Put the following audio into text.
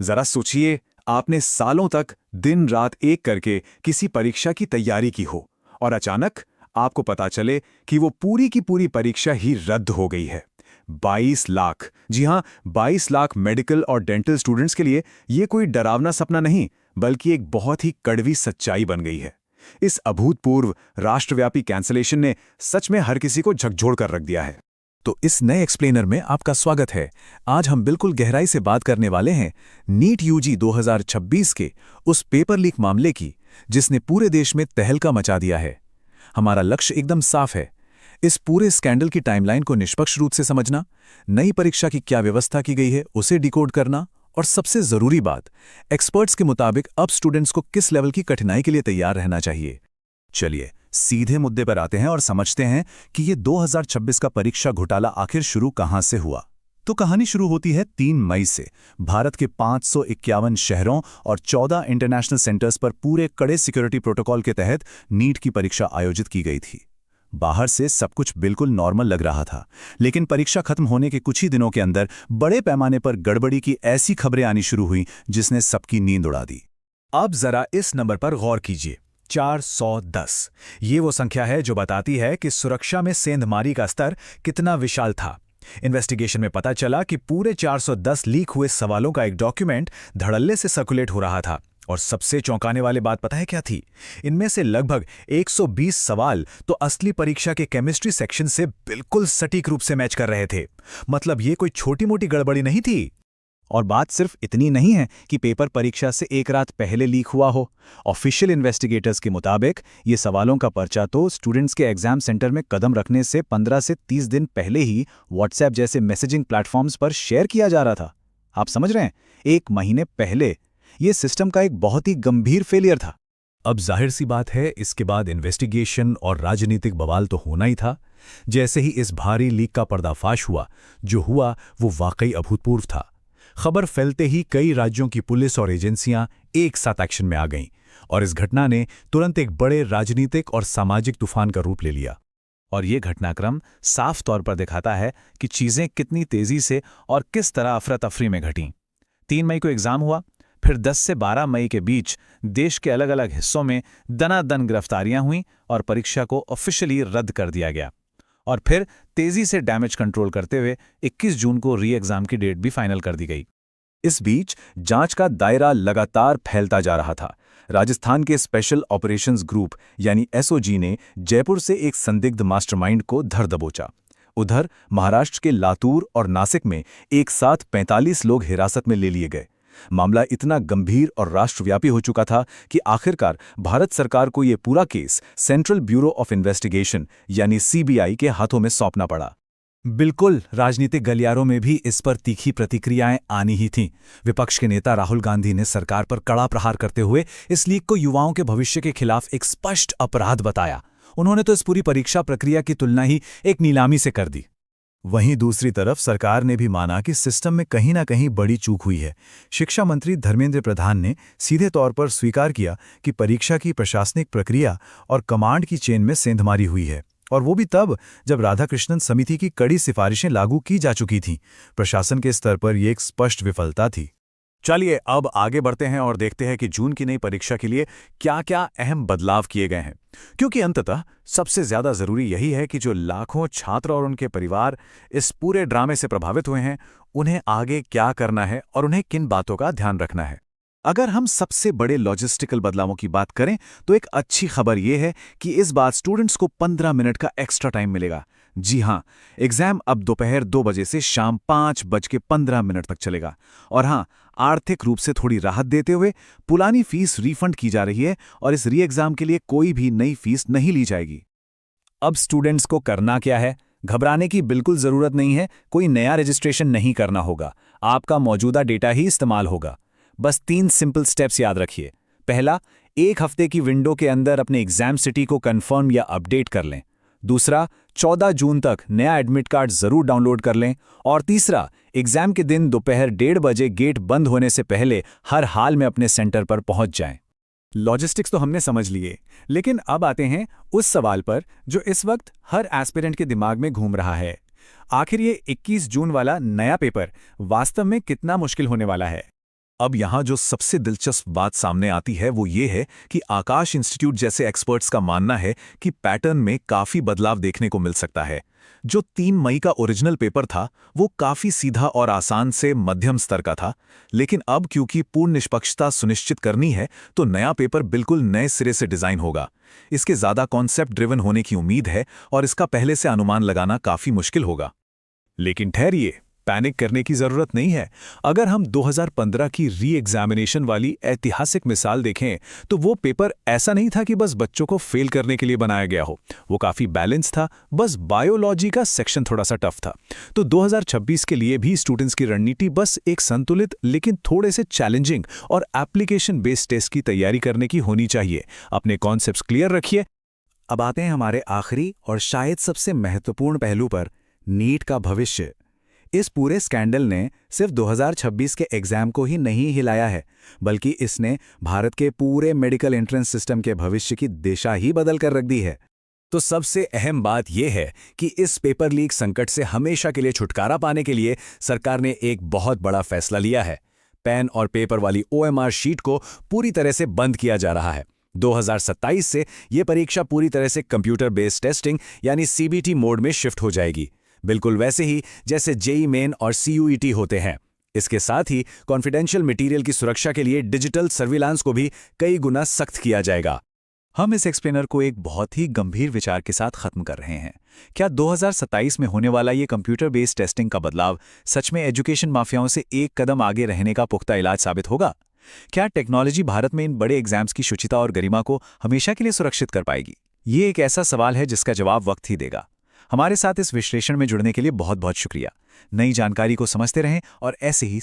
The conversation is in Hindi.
जरा सोचिए, आपने सालों तक दिन रात एक करके किसी परीक्षा की तैयारी की हो और अचानक आपको पता चले कि वो पूरी की पूरी परीक्षा ही रद्द हो गई है। 22 लाख, जी हां, 22 लाख मेडिकल और डेंटल स्टूडेंट्स के लिए ये कोई डरावना सपना नहीं, बल्कि एक बहुत ही कड़वी सच्चाई बन गई है। इस अभूतपूर्व राष्ट्रव्यापी कैंसलेशन ने सच में हर किसी को झकझोर कर रख दिया है। तो इस नए एक्सप्लेनर में आपका स्वागत है। आज हम बिल्कुल गहराई से बात करने वाले हैं नीट यूजी 2026 के उस पेपर लीक मामले की, जिसने पूरे देश में तहलका मचा दिया है। हमारा लक्ष्य एकदम साफ है, इस पूरे स्कैंडल की टाइमलाइन को निष्पक्ष रूप से समझना, नई परीक्षा की क्या व्यवस्था की गई है उसे डिकोड करना, और सबसे जरूरी बात, एक्सपर्ट्स के मुताबिक अब स्टूडेंट्स को किस लेवल की कठिनाई के लिए तैयार रहना चाहिए। चलिए सीधे मुद्दे पर आते हैं और समझते हैं कि ये 2026 का परीक्षा घोटाला आखिर शुरू कहां से हुआ। तो कहानी शुरू होती है 3 मई से। भारत के 551 शहरों और 14 इंटरनेशनल सेंटर्स पर पूरे कड़े सिक्योरिटी प्रोटोकॉल के तहत नीट की परीक्षा आयोजित की गई थी। बाहर से सब कुछ बिल्कुल नॉर्मल लग रहा था, लेकिन परीक्षा खत्म होने के कुछ ही दिनों के अंदर बड़े पैमाने पर गड़बड़ी की ऐसी खबरें आनी शुरू हुई जिसने सबकी नींद उड़ा दी। अब जरा इस नंबर पर गौर कीजिए, 410। ये वो संख्या है जो बताती है कि सुरक्षा में सेंधमारी का स्तर कितना विशाल था। इन्वेस्टिगेशन में पता चला कि पूरे 410 लीक हुए सवालों का एक डॉक्यूमेंट धड़ल्ले से सर्कुलेट हो रहा था। और सबसे चौंकाने वाली बात पता है क्या थी? इनमें से लगभग 120 सवाल तो असली परीक्षा के केमिस्ट्री सेक्शन से बिल्कुल सटीक रूप से मैच कर रहे थे। मतलब ये कोई छोटी मोटी गड़बड़ी नहीं थी। और बात सिर्फ इतनी नहीं है कि पेपर परीक्षा से एक रात पहले लीक हुआ हो। ऑफिशियल इन्वेस्टिगेटर्स के मुताबिक ये सवालों का पर्चा तो स्टूडेंट्स के एग्जाम सेंटर में कदम रखने से 15 से 30 दिन पहले ही व्हाट्सएप जैसे मैसेजिंग प्लेटफॉर्म्स पर शेयर किया जा रहा था। आप समझ रहे हैं, 1 महीने पहले। ये सिस्टम का एक बहुत ही गंभीर फेलियर था। अब जाहिर सी बात है, इसके बाद इन्वेस्टिगेशन और राजनीतिक बवाल तो होना ही था। जैसे ही इस भारी लीक का पर्दाफाश हुआ, जो हुआ वो वाकई अभूतपूर्व था। खबर फैलते ही कई राज्यों की पुलिस और एजेंसियां एक साथ एक्शन में आ गईं, और इस घटना ने तुरंत एक बड़े राजनीतिक और सामाजिक तूफान का रूप ले लिया। और ये घटनाक्रम साफ तौर पर दिखाता है कि चीजें कितनी तेजी से और किस तरह अफरा तफरी में घटीं। 3 मई को एग्जाम हुआ, फिर 10 से 12 मई के बीच देश के अलग अलग हिस्सों में दनादन गिरफ्तारियां हुईं और परीक्षा को ऑफिशियली रद्द कर दिया गया। और फिर तेजी से डैमेज कंट्रोल करते हुए 21 जून को री एग्जाम की डेट भी फाइनल कर दी गई। इस बीच जांच का दायरा लगातार फैलता जा रहा था। राजस्थान के स्पेशल ऑपरेशंस ग्रुप यानी एसओजी ने जयपुर से एक संदिग्ध मास्टरमाइंड को धर दबोचा। उधर महाराष्ट्र के लातूर और नासिक में एक साथ 45 लोग हिरासत में ले लिए गए। मामला इतना गंभीर और राष्ट्रव्यापी हो चुका था कि आखिरकार भारत सरकार को यह पूरा case central bureau of investigation यानी सीबीआई के हाथों में सौंपना पड़ा। बिल्कुल, राजनीतिक गलियारों में भी इस पर तीखी प्रतिक्रियाएं आनी ही थीं। विपक्ष के नेता राहुल गांधी ने सरकार पर कड़ा प्रहार करते हुए इस लीक को युवाओं के भविष्य के खिलाफ एक स्पष्ट अपराध बताया। उन्होंने तो इस पूरी परीक्षा प्रक्रिया की तुलना ही एक नीलामी से कर दी। वहीं दूसरी तरफ सरकार ने भी माना कि सिस्टम में कहीं ना कहीं बड़ी चूक हुई है। शिक्षा मंत्री धर्मेंद्र प्रधान ने सीधे तौर पर स्वीकार किया कि परीक्षा की प्रशासनिक प्रक्रिया और कमांड की चेन में सेंधमारी हुई है, और वो भी तब जब राधाकृष्णन समिति की कड़ी सिफारिशें लागू की जा चुकी थीं। प्रशासन के स्तर पर यह एक स्पष्ट विफलता थी। चलिए अब आगे बढ़ते हैं और देखते हैं कि जून की नई परीक्षा के लिए क्या-क्या अहम बदलाव किए गए हैं, क्योंकि अंततः सबसे ज्यादा जरूरी यही है कि जो लाखों छात्र और उनके परिवार इस पूरे ड्रामे से प्रभावित हुए हैं, उन्हें आगे क्या करना है और उन्हें किन बातों का ध्यान रखना है। अगर हम सबसे बड़े लॉजिस्टिकल बदलावों की बात करें तो एक अच्छी खबर यह है कि इस बार स्टूडेंट्स को 15 मिनट का एक्स्ट्रा टाइम मिलेगा। जी हां, एग्जाम अब दोपहर 2 बजे से शाम 5:15 तक चलेगा। और हां, आर्थिक रूप से थोड़ी राहत देते हुए पुरानी फीस रिफंड की जा रही है और इस री एग्जाम के लिए कोई भी नई फीस नहीं ली जाएगी। अब स्टूडेंट्स को करना क्या है? घबराने की बिल्कुल जरूरत नहीं है। कोई नया रजिस्ट्रेशन नहीं करना होगा, आपका मौजूदा डेटा ही इस्तेमाल होगा। बस 3 सिंपल स्टेप्स याद रखिए। पहला, 1 हफ्ते की विंडो के अंदर अपने एग्जाम सिटी को कंफर्म या अपडेट कर लें। दूसरा, 14 जून तक नया एडमिट कार्ड जरूर डाउनलोड कर लें। और तीसरा, एग्जाम के दिन दोपहर 1:30 बजे गेट बंद होने से पहले हर हाल में अपने सेंटर पर पहुंच जाएं। लॉजिस्टिक्स तो हमने समझ लिए, लेकिन अब आते हैं उस सवाल पर जो इस वक्त हर एस्पिरेंट के दिमाग में घूम रहा है। आखिर ये 21 जून वाला नया पेपर वास्तव में कितना मुश्किल होने वाला है? अब यहाँ जो सबसे दिलचस्प बात सामने आती है वो ये है कि आकाश इंस्टीट्यूट जैसे एक्सपर्ट्स का मानना है कि पैटर्न में काफी बदलाव देखने को मिल सकता है। जो 3 मई का ओरिजिनल पेपर था वो काफी सीधा और आसान से मध्यम स्तर का था, लेकिन अब क्योंकि पूर्ण निष्पक्षता सुनिश्चित करनी है तो नया पेपर बिल्कुल नए सिरे से डिजाइन होगा। इसके ज्यादा कॉन्सेप्ट ड्रिवन होने की उम्मीद है और इसका पहले से अनुमान लगाना काफी मुश्किल होगा। लेकिन ठहरिए, पैनिक करने की जरूरत नहीं है। अगर हम 2015 की री एग्जामिनेशन वाली ऐतिहासिक मिसाल देखें तो वो पेपर ऐसा नहीं था कि बस बच्चों को फेल करने के लिए बनाया गया हो। वो काफी बैलेंस था, बस बायोलॉजी का सेक्शन थोड़ा सा टफ था। तो 2026 के लिए भी स्टूडेंट्स की रणनीति बस एक संतुलित लेकिन थोड़े से चैलेंजिंग और एप्लीकेशन बेस्ड टेस्ट की तैयारी करने की होनी चाहिए। अपने कॉन्सेप्ट्स क्लियर रखिए। अब आते हैं हमारे आखिरी और शायद सबसे महत्वपूर्ण पहलू पर, नीट का भविष्य। इस पूरे स्कैंडल ने सिर्फ 2026 के एग्जाम को ही नहीं हिलाया है, बल्कि इसने भारत के पूरे मेडिकल एंट्रेंस सिस्टम के भविष्य की दिशा ही बदल कर रख दी है। तो सबसे अहम बात यह है कि इस पेपर लीक संकट से हमेशा के लिए छुटकारा पाने के लिए सरकार ने एक बहुत बड़ा फैसला लिया है। पेन और पेपर वाली OMR शीट को पूरी तरह से बंद किया जा रहा है। 2027 से ये परीक्षा पूरी तरह से कंप्यूटर बेस्ड टेस्टिंग यानी CBT मोड में शिफ्ट हो जाएगी, बिल्कुल वैसे ही जैसे JEE मेन और CUET होते हैं। इसके साथ ही कॉन्फिडेंशियल मटेरियल की सुरक्षा के लिए डिजिटल सर्विलांस को भी कई गुना सख्त किया जाएगा। हम इस एक्सप्लेनर को एक बहुत ही गंभीर विचार के साथ खत्म कर रहे हैं। क्या 2027 में होने वाला ये कंप्यूटर बेस्ड टेस्टिंग का बदलाव सच में एजुकेशन माफियाओं से एक कदम आगे रहने का पुख्ता इलाज साबित होगा? क्या टेक्नोलॉजी भारत में इन बड़े एग्जाम्स की शुचिता और गरिमा को हमेशा के लिए सुरक्षित कर पाएगी? ये एक ऐसा सवाल है जिसका जवाब वक्त ही देगा। हमारे साथ इस विश्लेषण में जुड़ने के लिए बहुत बहुत शुक्रिया। नई जानकारी को समझते रहें और ऐसे ही